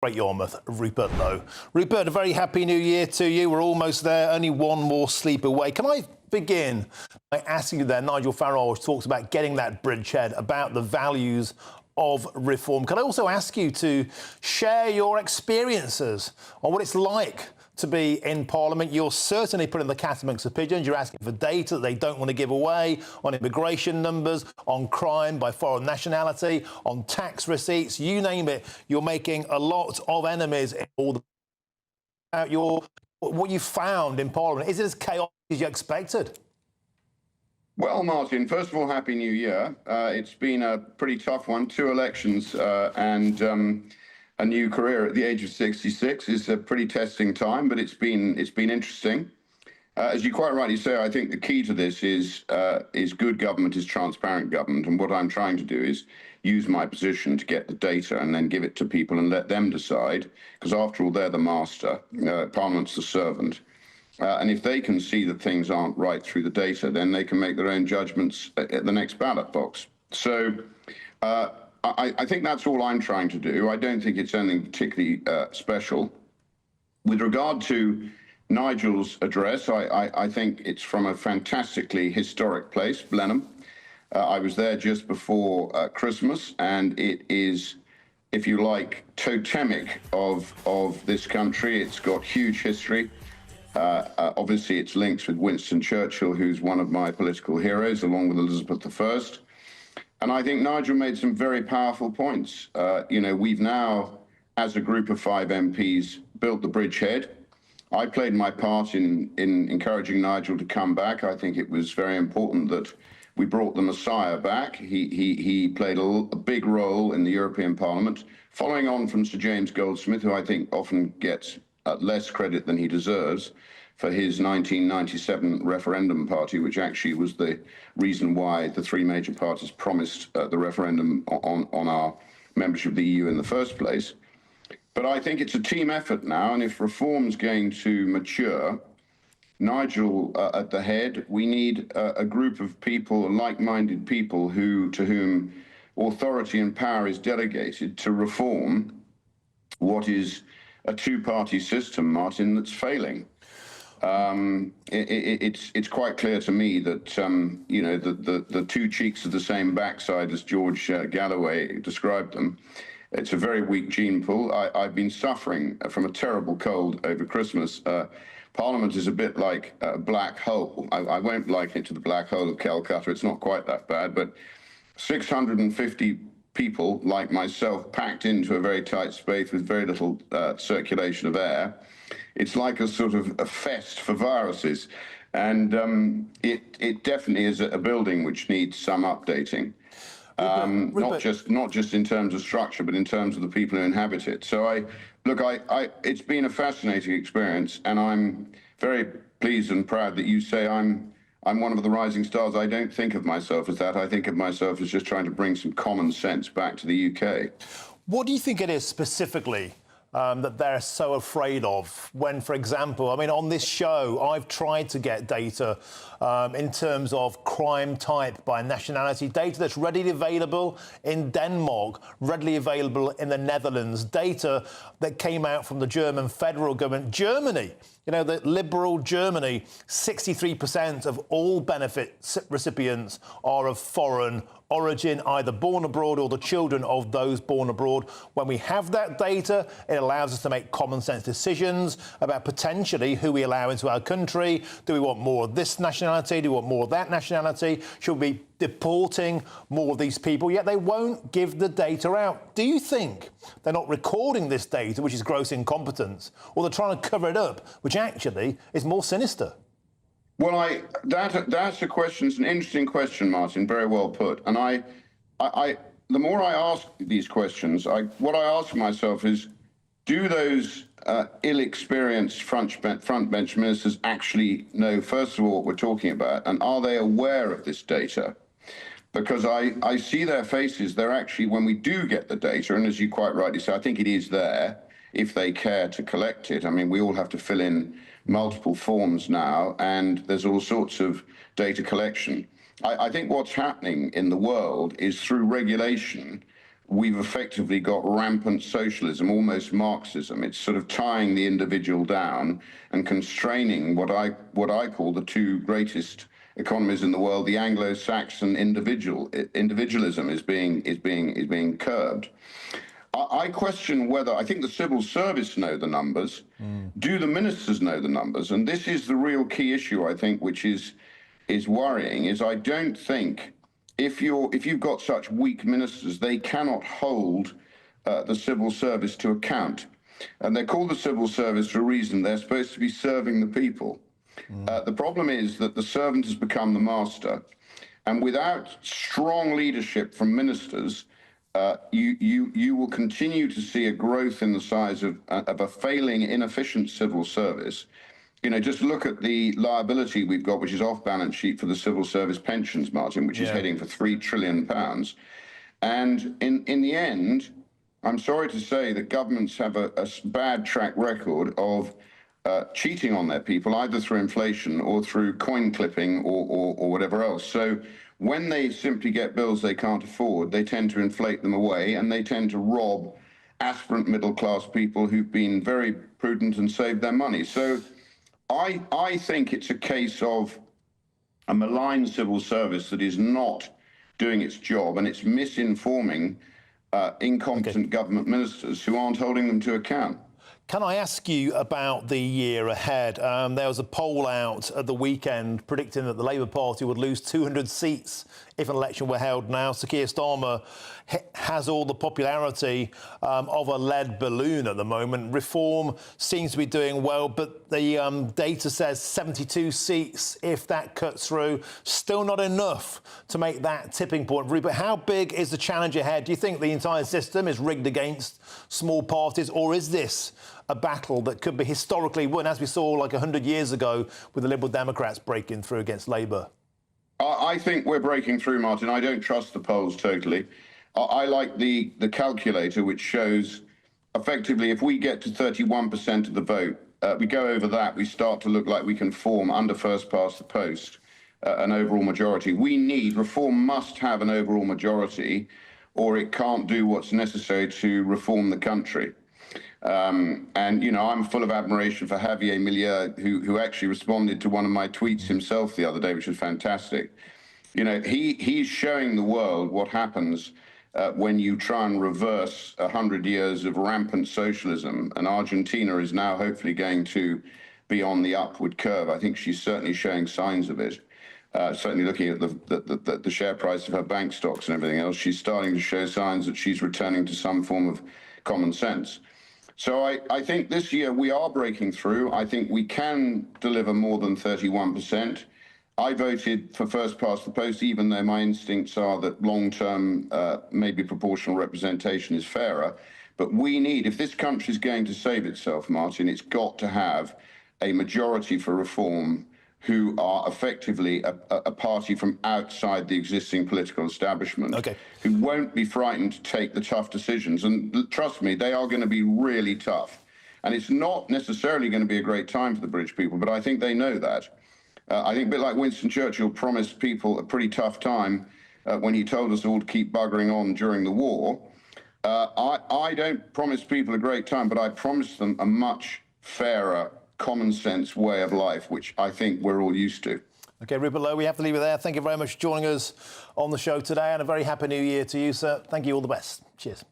Great Yarmouth, Rupert Lowe. Rupert, a very happy new year to you. We're almost there, only one more sleep away. Can I begin by asking you there, Nigel Farage talks about getting that bridgehead, about the values of reform. Can I also ask you to share your experiences on what it's like to be in Parliament? You're certainly putting the cat amongst the pigeons. You're asking for data that they don't want to give away on immigration numbers, on crime by foreign nationality, on tax receipts, you name it. You're making a lot of enemies in all the what you found in Parliament. Is it as chaotic as you expected? Well, Martin, first of all, Happy New Year. It's been a pretty tough one. 2 elections and a new career at the age of 66 is a pretty testing time, but it's been interesting. As you quite rightly say, I think the key to this is good government is transparent government, and what I'm trying to do is use my position to get the data and then give it to people and let them decide, because after all, they're the master, Parliament's the servant. And if they can see that things aren't right through the data, then they can make their own judgments at the next ballot box. So I think that's all I'm trying to do. I don't think it's anything particularly special. With regard to Nigel's address, I think it's from a fantastically historic place, Blenheim. I was there just before Christmas, and it is, if you like, totemic of this country. It's got huge history. Obviously, it's links with Winston Churchill, who's one of my political heroes, along with Elizabeth I. And I think Nigel made some very powerful points. We've now, as a group of 5 MPs, built the bridgehead. I played my part in encouraging Nigel to come back. I think it was very important that we brought the Messiah back. He played a big role in the European Parliament, following on from Sir James Goldsmith, who I think often gets less credit than he deserves for his 1997 referendum party, which actually was the reason why the 3 major parties promised the referendum on our membership of the EU in the first place. But I think it's a team effort now, and if reform's going to mature, Nigel at the head, we need a group of people, like-minded people, to whom authority and power is delegated to reform what is a 2-party system, Martin, that's failing. It's quite clear to me that the 2 cheeks of the same backside, as George Galloway described them. It's a very weak gene pool. I've been suffering from a terrible cold over Christmas. Parliament is a bit like a black hole. I won't liken it to the black hole of Calcutta. It's not quite that bad, but 650 people like myself packed into a very tight space with very little circulation of air. It's like a sort of a fest for viruses, and it definitely is a building which needs some updating. Rupert. Not just in terms of structure, but in terms of the people who inhabit it. So it's been a fascinating experience, and I'm very pleased and proud that you say I'm one of the rising stars. I don't think of myself as that. I think of myself as just trying to bring some common sense back to the UK. What do you think it is specifically that they're so afraid of when, for example, I mean, on this show, I've tried to get data in terms of crime type by nationality, data that's readily available in Denmark, readily available in the Netherlands, data that came out from the German federal government. Germany, the liberal Germany, 63% of all benefit recipients are of foreign origin, either born abroad or the children of those born abroad. When we have that data, it allows us to make common sense decisions about potentially who we allow into our country. Do we want more of this nationality? Do we want more of that nationality? Should we be deporting more of these people? Yet they won't give the data out. Do you think they're not recording this data, which is gross incompetence, or they're trying to cover it up, which actually is more sinister? Well, that's a question. It's an interesting question, Martin. Very well put. And the more I ask these questions, what I ask myself is, do those ill-experienced front bench ministers actually know, first of all, what we're talking about, and are they aware of this data? Because I see their faces. They're actually, when we do get the data, and as you quite rightly say, I think it is there if they care to collect it. I mean, we all have to fill in multiple forms now, and there's all sorts of data collection. I think what's happening in the world is, through regulation, we've effectively got rampant socialism, almost Marxism. It's sort of tying the individual down and constraining what I call the two greatest economies in the world. The Anglo-Saxon individualism is being curbed. I question whether, I think the civil service know the numbers. Do the ministers know the numbers? And this is the real key issue, I think, which is worrying, is I don't think if you've got such weak ministers, they cannot hold the civil service to account. And they're called the civil service for a reason. They're supposed to be serving the people. The problem is that the servant has become the master. And without strong leadership from ministers, you will continue to see a growth in the size of a failing, inefficient civil service. You know, just look at the liability we've got, which is off balance sheet for the civil service pensions, Martin, which is heading for £3 trillion. And in the end, I'm sorry to say that governments have a bad track record of cheating on their people, either through inflation or through coin clipping or whatever else. So when they simply get bills they can't afford, they tend to inflate them away, and they tend to rob aspirant middle-class people who've been very prudent and saved their money. So I think it's a case of a malign civil service that is not doing its job, and it's misinforming incompetent government ministers who aren't holding them to account. Can I ask you about the year ahead? There was a poll out at the weekend predicting that the Labour Party would lose 200 seats if an election were held now. Sir Keir Starmer has all the popularity of a lead balloon at the moment. Reform seems to be doing well, but the data says 72 seats if that cuts through. Still not enough to make that tipping point. But how big is the challenge ahead? Do you think the entire system is rigged against small parties, or is this a battle that could be historically won, as we saw like 100 years ago with the Liberal Democrats breaking through against Labour? I think we're breaking through, Martin. I don't trust the polls totally. I like the calculator, which shows effectively if we get to 31% of the vote, we go over that, we start to look like we can form under first past the post an overall majority. Reform must have an overall majority, or it can't do what's necessary to reform the country. And, you know, I'm full of admiration for Javier Milei, who actually responded to one of my tweets himself the other day, which was fantastic. You know, he's showing the world what happens when you try and reverse 100 years of rampant socialism. And Argentina is now hopefully going to be on the upward curve. I think she's certainly showing signs of it. Certainly looking at the share price of her bank stocks and everything else, she's starting to show signs that she's returning to some form of common sense. So I think this year we are breaking through. I think we can deliver more than 31%. I voted for first past the post, even though my instincts are that long-term, maybe proportional representation is fairer. But we need, if this country is going to save itself, Martin, it's got to have a majority for reform who are effectively a party from outside the existing political establishment, who won't be frightened to take the tough decisions. And trust me, they are going to be really tough. And it's not necessarily going to be a great time for the British people, but I think they know that. I think a bit like Winston Churchill promised people a pretty tough time when he told us all to keep buggering on during the war. I don't promise people a great time, but I promise them a much fairer, common sense way of life, which I think we're all used to. OK, Rupert Lowe, we have to leave it there. Thank you very much for joining us on the show today, and a very happy new year to you, sir. Thank you. All the best. Cheers.